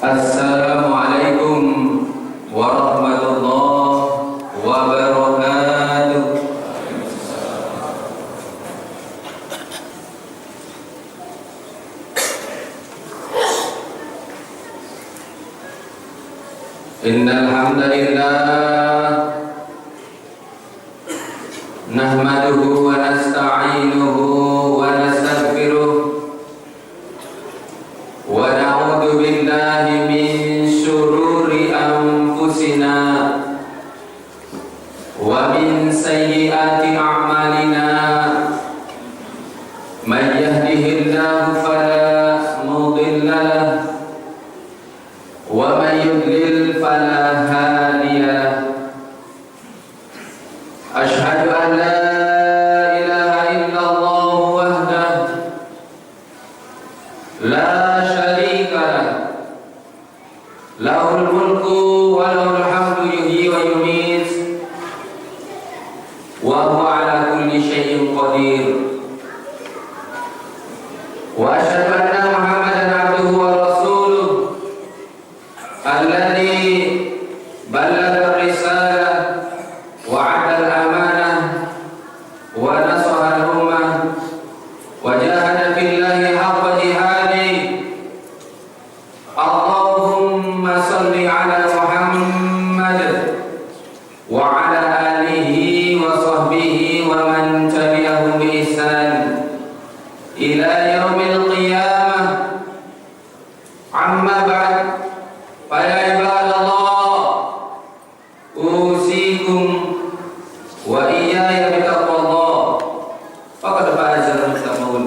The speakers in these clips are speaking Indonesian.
Assalamualaikum warahmatullahi wabarakatuh. Innal hamdalillah nahmaduhu wa nasta'inuhu wa nastaghfiruh wa na'udzu billahi min syururi anfusina wa min sayyiati a'malina. Man yahdihillahu fala mudilla lahu wa man yudlil fala hadiya lahu. Asyhadu an la ilaha illallah wahdahu la syarika lahu, lahul mulku wa lahul hamdu yuhyi wa yumiit wa huwa ala kulli syai'in qadir. Wa asyhadu anna Muhammadan abduhu wa rasuluh alladzi ballagha ar-risalah wa 'adda al-amanah wa nasaha al-ummah wa jahada fillahi haqqa jihadih. Allahumma salli ala Muhammad wa ala alihi wa sahbihi wa man tabi'ahum bi ihsan ila yaumil qiyamah. Amma ba'd, fa ya ibadallah, usikum wa iyaya bitaqwallah, faqad faza al-muttaqun.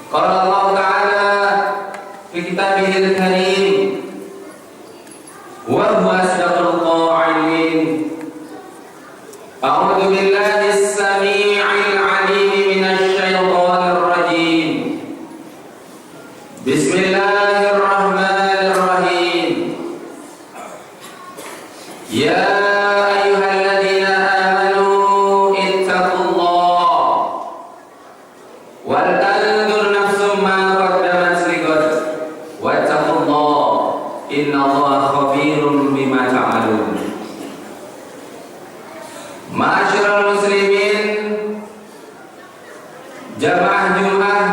Qala Allah Ta'ala fi kitabihil karim wa huwa asdaqul qa'ilin. A'udzu billahi as-sami'il 'alim minasy syaithanir rajim. Bismillahirrahmanirrahim. Ya ayyuhalladzina amanu ittaqullah wal tanzur nafsum ma qaddamat lighad wattaqullah innallaha khabirum bima ta'malun. Ma'asyiral muslimin, jamaah Jumat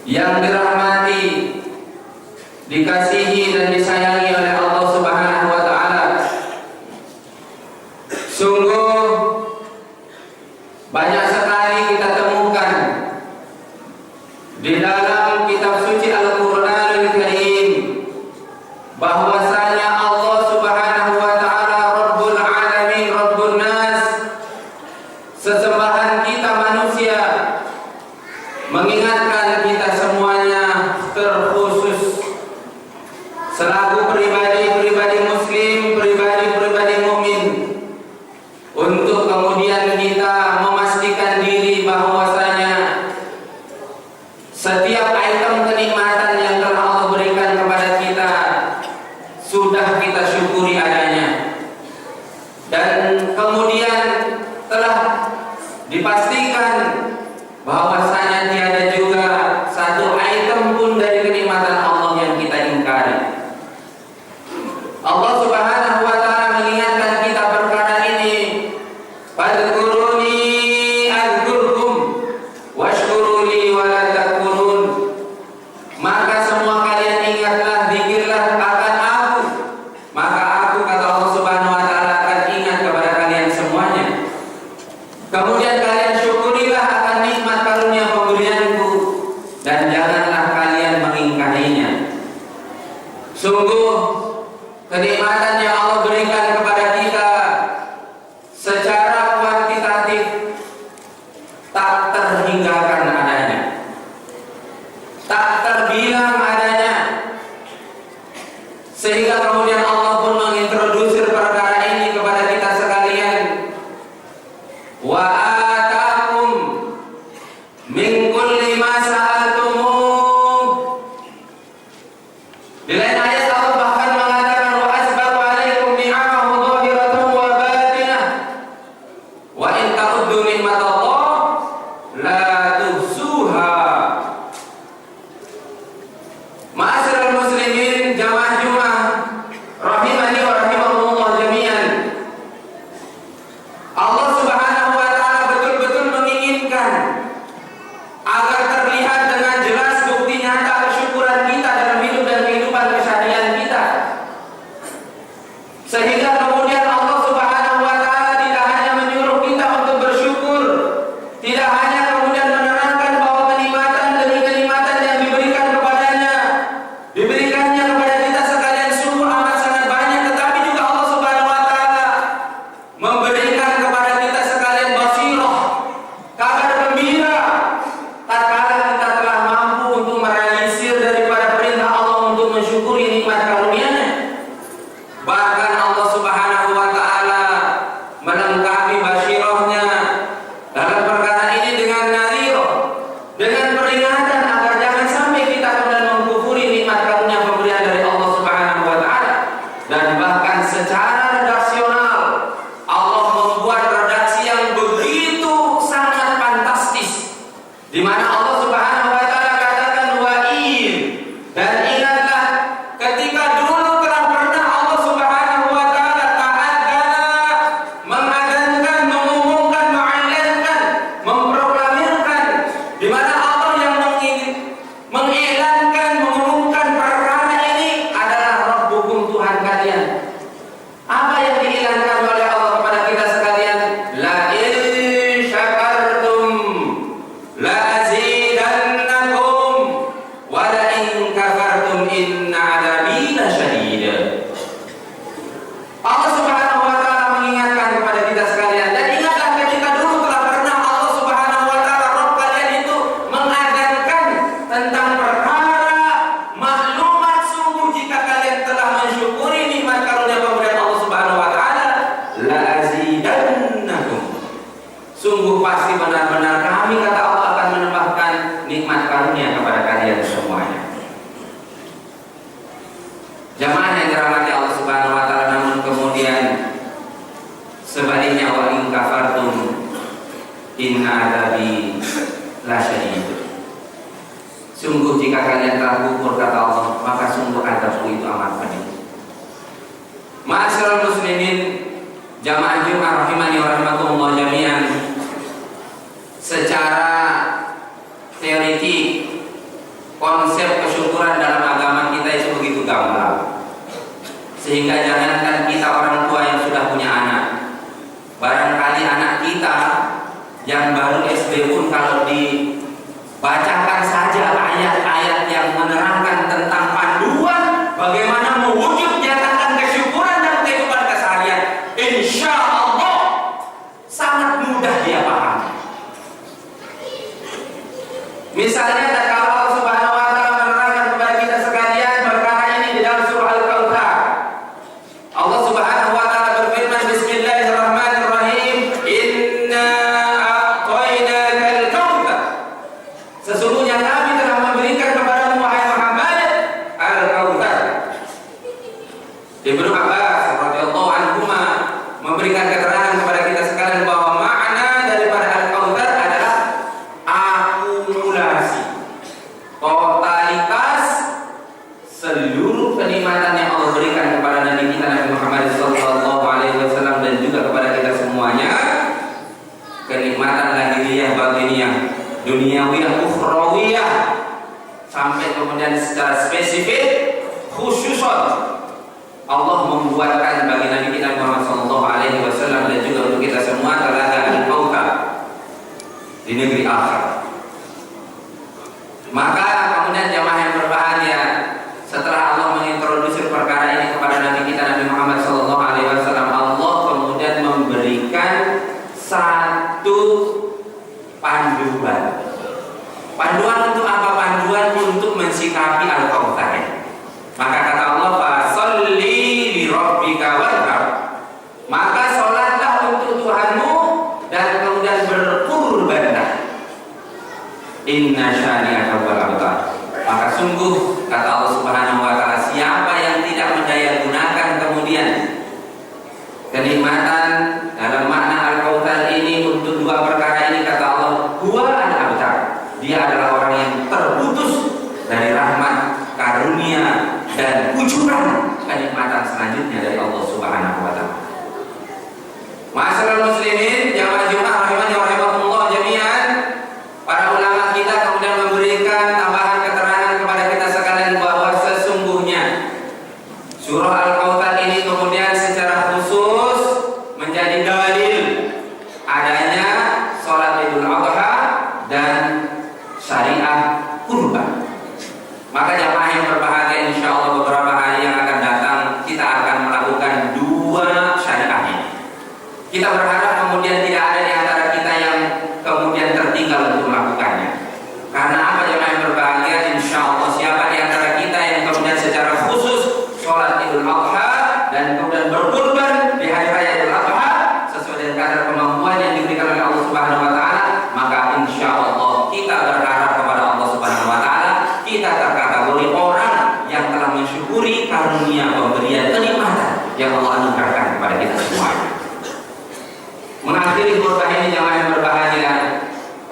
yang dirahmati, dikasihi dan disayangi oleh Allah Subhanahu wa taala. Sungguh banyak sekali kita temukan di dalam kitab suci Al-Qur'anul Karim bahwasanya Allah Subhanahu wa taala Rabbul Alamin, Rabbun Nas, sesembahan kita manusia, mengingatkan kita semuanya terkhusus selaku pribadi-pribadi muslim, pribadi-pribadi mukmin, untuk kemudian kita memastikan diri bahwasanya setiap item kenikmatan yang telah Allah berikan kepada kita sudah kita syukuri adanya, dan kemudian telah dipastikan bahwasanya tiada juga satu item pun dari kenikmatan Allah yang kita ingkari. Allah Subhanahu wa taala mengingatkan kita perkara ini, fadhkuruni adzkurkum washkuruli wa la takfurun. Maka semua kalian ingatlah, zikirlah akan aku, maka aku, kata Allah Subhanahu wa taala, akan ingat kepada kalian semuanya. Kemudian kalian syukur Sebaliknya wa in kafartum inna adzabi lasyadid. Sungguh jika kalian telah kufur kata Allah, maka sungguh azabku itu amat pedih. Ma'asyiral muslimin, jamaah Jumat rahimani wa rahimakumullah jami'an. Secara teoritik, konsep kesyukuran dalam agama kita itu begitu gamblang. Sehingga jangankan kita orang tua yang sudah punya anak, barangkali anak kita yang baru SD pun kalau dibacakan saja ayat-ayat yang menerangkan tentang panduan bagaimana mewujud nyatakan kesyukuran dan kehidupan keseharian, insya Allah sangat mudah dia paham. Misalnya kalau Allah Subhanahu wa taala menerangkan kepada kita sekalian perkara ini di dalam surah Al-Kautsar. Allah Subhanahu wa taala berfirman, Bismillahirrahmanirrahim, Inna a'tainakal kautsar. Sesungguhnya kami telah memberikan kepadamu wahai Muhammad Al-Kautsar. Ibnu Abbas radhiyallahu anhuma memberikan keterangan kepada kita sekalian bahwa makna daripada Al-Kautsar adalah akumulasi, totalitas seluruh kenikmatan yang Allah berikan kepada Nabi kita Nabi Muhammad SAW dan juga kepada kita semuanya, kenikmatan lahiriah, batiniyah, duniawiyah, ukhrawiyah, sampai kemudian secara spesifik khususon Allah membuatkan bagi Nabi kita Muhammad SAW dan juga untuk kita semua telaga al-kautsar di negeri akhir. Maka kemudian jamaah yang berbahagia, setelah Allah mengintroduksi perkara ini kepada Nabi kita Nabi Muhammad SAW, Allah kemudian memberikan satu panduan. Panduan untuk apa? Panduan untuk mensikapi al-kautsar. Maka kata Allah, "Fasholli li rabbika wanhar." Maka salatlah untuk Tuhanmu dan kemudian berkurbanlah. Inna syani'aka wal abtar. Maka sungguh kata Allah Subhanahu wa taala, siapa yang tidak mendayagunakan kemudian kenikmatan dalam makna al-kautsar ini untuk dua perkara ini, kata Allah, huwa al-abtar. Dia adalah orang yang terputus dari rahmat, karunia dan kucuran kenikmatan selanjutnya dari Allah Subhanahu wa taala. Ma'asyiral muslimin, jamaah Jumat rahimani wa rahimakumullah jami'an. Para ulama kita kemudian memberikan tambahan keterangan kepada kita sekalian bahwa sesungguhnya surah Al-Kautsar ini kemudian secara khusus menjadi dalil adanya sholat Idul Adha dan syariah kurban. Maka jamaah yang berbahagia, insya Allah beberapa hari yang akan datang kita akan melakukan dua syariah ini. Kita berharap kemudian tidak ada di antara kita yang kemudian tertinggal untuk melakukannya. Karena apa jemaah yang berbahagia, insya Allah siapa di antara kita yang kemudian secara khusus sholat Idul Adha dan kemudian berkurban di hari raya Idul Adha sesuai dengan kadar kemampuan yang diberikan oleh Allah Subhanahu wa taala, maka insya Allah kita berharap kepada Allah Subhanahu wa taala kita terkategori orang yang telah mensyukuri karunia pemberian kenikmatan yang Allah anugerahkan kepada kita semuanya. Mengakhiri khutbah ini jamaah yang berbahagia,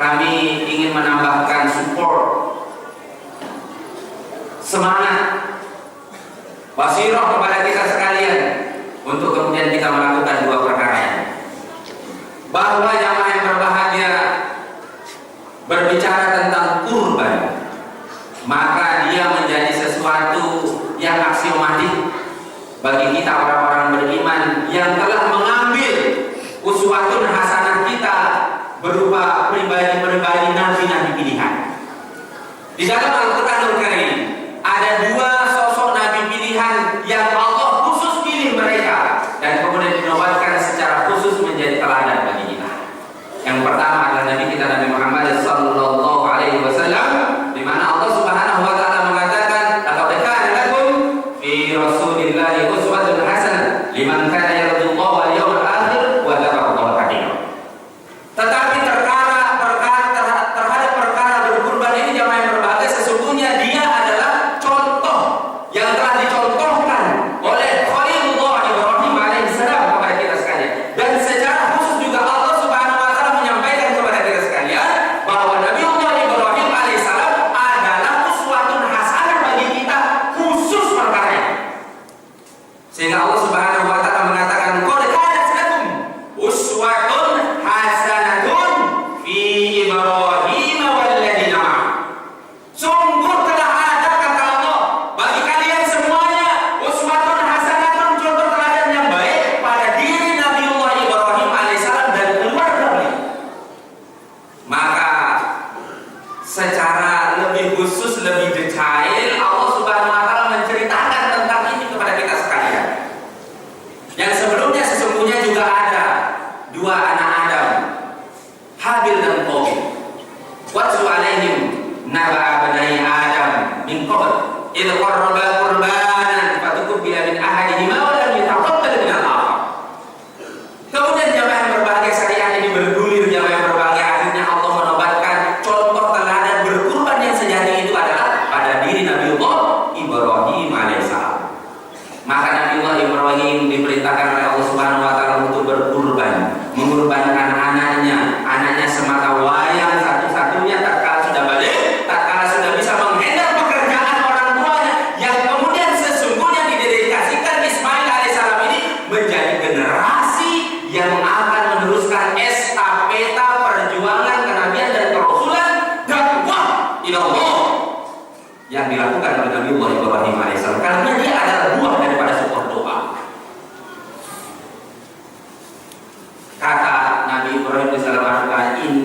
kami ingin menambahkan support, semangat, basirah kepada kita sekalian untuk kemudian kita melakukan dua perkara ini. Bahwa jamaah yang berbahagia berbicara tentang kurban, maka dia menjadi sesuatu yang aksiomatik bagi kita orang-orang beriman yang telah mengambil uswatun hasanah kita berupa pribadi-pribadi nabi-nabi pilihan. Di dalam Al-Qur'anul Karim ada dua sosok nabi pilihan yang Allah khusus pilih mereka dan kemudian dinobatkan secara khusus menjadi teladan bagi kita. Yang pertama adalah Nabi kita Nabi Muhammad sallallahu alaihi wasallam, di mana Allah Subhanahu wa taala mengatakan, "Laqad kana lakum fi Rasulillahi uswatun hasanah liman kana yarjullaha wal yawmal akhir wa dzakarallaha katsiran." Tetapi terhadap perkara berkurban ini jamaah yang berbahagia, sesungguhnya dia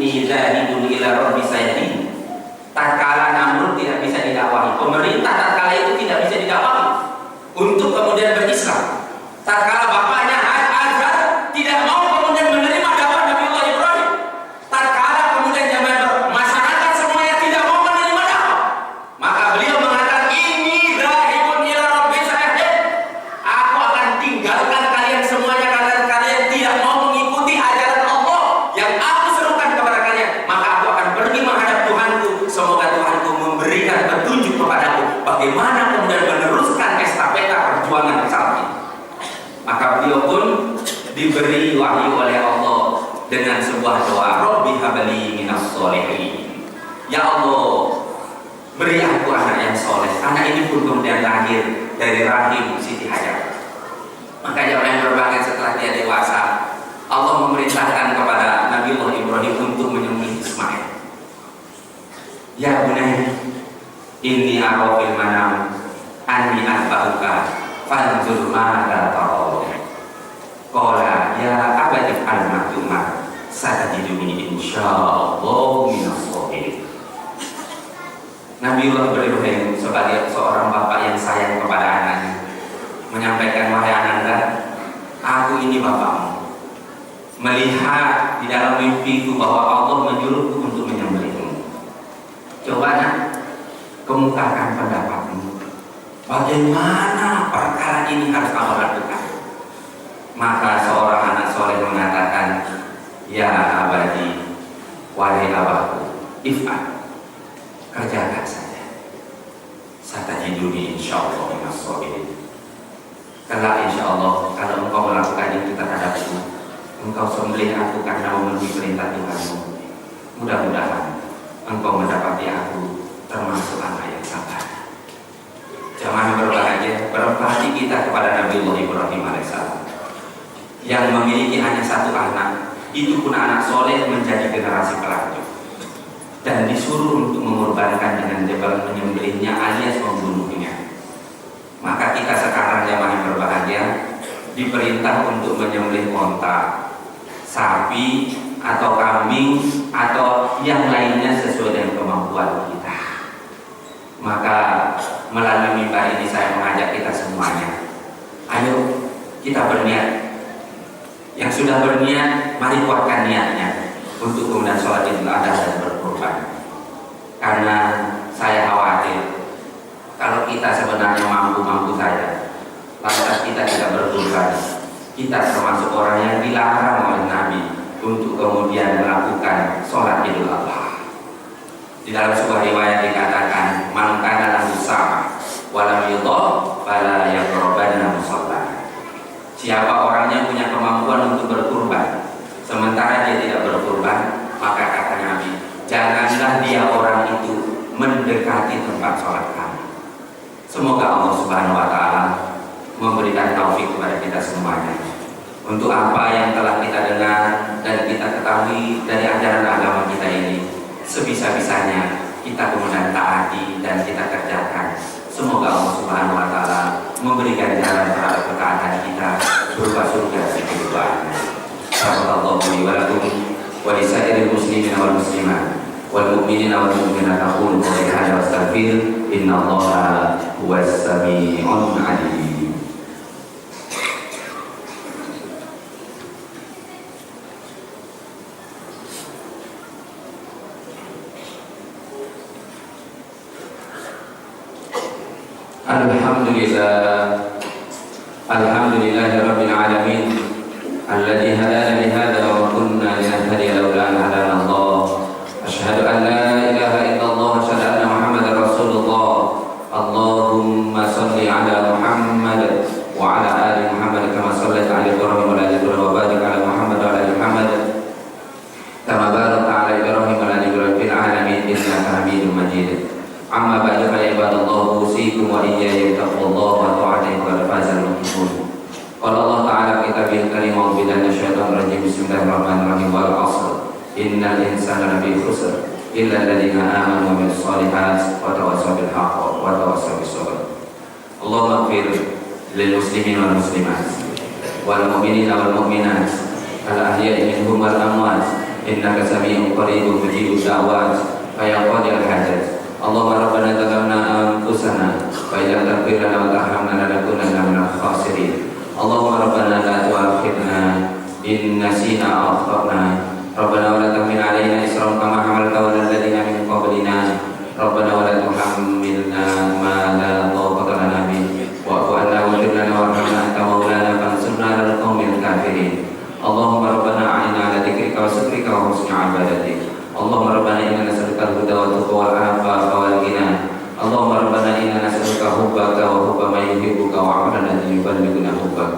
inni dzahibun ila rabbi sayahdin. Tatkala Namrud tidak bisa didakwahi, pemerintah tatkala itu tidak bisa didakwahi untuk kemudian berislam. Tatkala bapaknya Azar tidak mau kemudian menerima dakwah Nabiullah Ibrahim. Tatkala kemudian zaman masyarakat semuanya tidak mau menerima dakwah, maka beliau mengatakan inni dzahibun ila rabbi sayahdin. Aku akan tinggalkan kalian semuanya karena kalian tidak mau mengikuti ajaran Allah yang aku serukan kepada kalian. Maka aku akan pergi menghadap Tuhanku. Semoga Tuhanku memberikan petunjuk kepadaku bagaimana kemudian meneruskan estafeta perjuangan Islam ini. Maka beliau pun diberi wahyu oleh Allah dengan sebuah doa, Rabbi habli minas sholihin. Ya Allah, beri aku anak yang soleh. Anak ini pun kemudian lahir dari rahim Siti Hajar. Makanya orang yang berbahagia setelah dia dewasa, Allah memerintahkan kepada Nabiullah Ibrahim untuk menyembelih Ismail. Ya bunai, inni ara fil manam anni asbahuka fanzur madza tara. Qala ya abadi al-maktuma satajiduni insyaallah minas shabirin. Nabiullah Ibrahim sebagai seorang bapak yang sayang kepada anaknya menyampaikan, wahai ananda, aku ini bapakmu. Melihat di dalam mimpiku bahwa Allah menyuruhku untuk menyembelihmu. Coba nak, kemukakan pendapatmu. Bagaimana perkara ini harus kamu lakukan? Maka seorang anak soleh mengatakan, ya abadi, wahai abahku, if'al, kerjakan saja. Satajiduni insyaallah minas shabirin. Kelak insyaallah kalau engkau melakukan itu terhadapku, engkau sembelih aku karena memenuhi perintah Tuhanmu. Mudah-mudahan engkau mendapati aku termasuk anak yang sabar. Jamaah berbahagia, berempati kita kepada Nabiullah Ibrahim alaihissalam yang memiliki hanya satu anak, itu pun anak soleh menjadi generasi pelajar dan disuruh untuk mengorbankan dengan jabal menyembelihnya alias membunuhnya. Maka kita sekarang jamaah yang berbahagia diperintah untuk menyembelih onta, sapi atau kambing atau yang lainnya sesuai dengan kemampuan kita. Maka melalui mimbar ini saya mengajak kita semuanya, ayo kita berniat. Yang sudah berniat, mari kuatkan niatnya untuk kemudian sholat Idul Adha dan berkorban. Karena saya khawatir kalau kita sebenarnya mampu-mampu saja, lantas kita tidak berkorban, kita termasuk orang yang dilarang oleh Nabi untuk kemudian melakukan sholat Idul Adha. Di dalam sebuah riwayat dikatakan, man kana lahu sa'ah wa lam yudhah fala yaqrabanna musalla. Siapa orang yang punya kemampuan untuk berkurban sementara dia tidak berkurban, maka kata Nabi, janganlah dia orang itu mendekati tempat sholat kami. Semoga Allah Subhanahu wa taala memberikan taufik kepada kita semuanya untuk apa yang telah kita dengar dan kita ketahui dari ajaran agama kita ini, sebisa-bisanya kita kemudian taati dan kita kerjakan. Semoga Allah Subhanahu wa taala memberikan jalan terhadap ketaatan kita berupa surga di kehidupan. Sallallahu alaihi wa sallam wa lisairil muslimin wal muslimat wal mu'minina wal mu'minat aqulu qawli hadza wa astaghfir innallaha huwas samii'un 'aliim. Alhamdulillahi rabbil alamin alladzi hadana li hadza wa ma kunna linahtadiya laula an hadana Allah. Asyhadu an la ilaha illallah wa asyhadu anna Muhammadar Rasulullah. Allahumma shalli ala Muhammad wa ala ali Muhammad kama shallaita ala Ibrahim wa ala ali Ibrahim wa barik ala Muhammad wa ala ali Muhammad kama barakta ala Ibrahim wa ala ali Ibrahim fil alamin innaka Hamidum Majid. Amma ba'du fa ibadallah usikum wa iyaya bittaqwallahi wa ta'atihi wa fazal mu'minun. Qala Allah ta'ala fi kitabil karim wa billahi minasyaitonir rajim. Bismillahirrahmanirrahim. Wal 'ashr innal insana lafi khusr illa alladziina aamanu wa 'amilus shalihaati wa tawassaw bil haqqi wa tawassaw bis sabr. Allahumma ighfir lil muslimin wal muslimat wal mu'minina wal mu'minat al ahya'i minhum wal amwat إنك سميع قريب مجيب الدعوات فيا قاضي الحاجات اللهم ربنا ظلمنا أنفسنا فإن لم تغفر لنا وترحمنا لنكونن من الخاسرين اللهم ربنا لا تؤاخذنا إن نسينا أو أخطأنا ربنا ولا تحمل علينا إصرا كما حملته على الذين من قبلنا ربنا ولا تحملنا ما لا طاقة لنا به واعف عنا واغفر لنا وارحمنا أنت مولانا فانصرنا على القوم الكافرين اللهم ربنا أعنا على ذكرك وشكرك وحسن عبادتك اللهم ربنا إنا نسألك الهدى والتقى والعفاف والغنى اللهم ربنا إنا نسألك حبك وحب من يحبك وعملا الذي يبلغنا حبك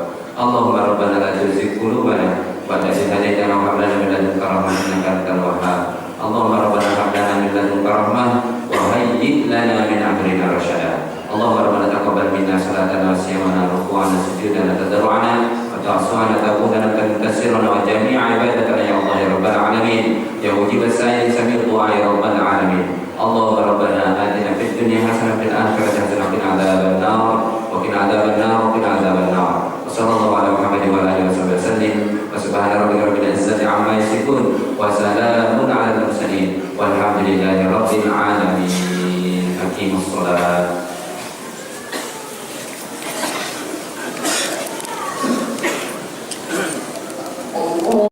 اللهم ربنا لا تزغ قلوبنا بعد إذ هديتنا وهب لنا من لدنك رحمة إنك أنت الوهاب اللهم ربنا هب لنا من لدنك رحمة وهيئ لنا من أمرنا رشدا اللهم ربنا تقبل منا صلاتنا وصيامنا وركوعنا وسجودنا وتضرعنا وتعصانا توبتنا وتنكسرنا وجميع عبادتنا يا الله يا رب العالمين يا مجيب السائل سميع الدعاء يا رب العالمين اللهم ربنا آتنا في الدنيا حسنة وفي الآخرة حسنة وقنا عذاب النار وقنا عذاب النار وقنا عذاب النار وصلى الله على محمد وعلى آله وصحبه وسلم وسبحان ربك رب العزة عما يصفون وسلام على المرسلين والحمد لله رب العالمين أقيموا الصلاة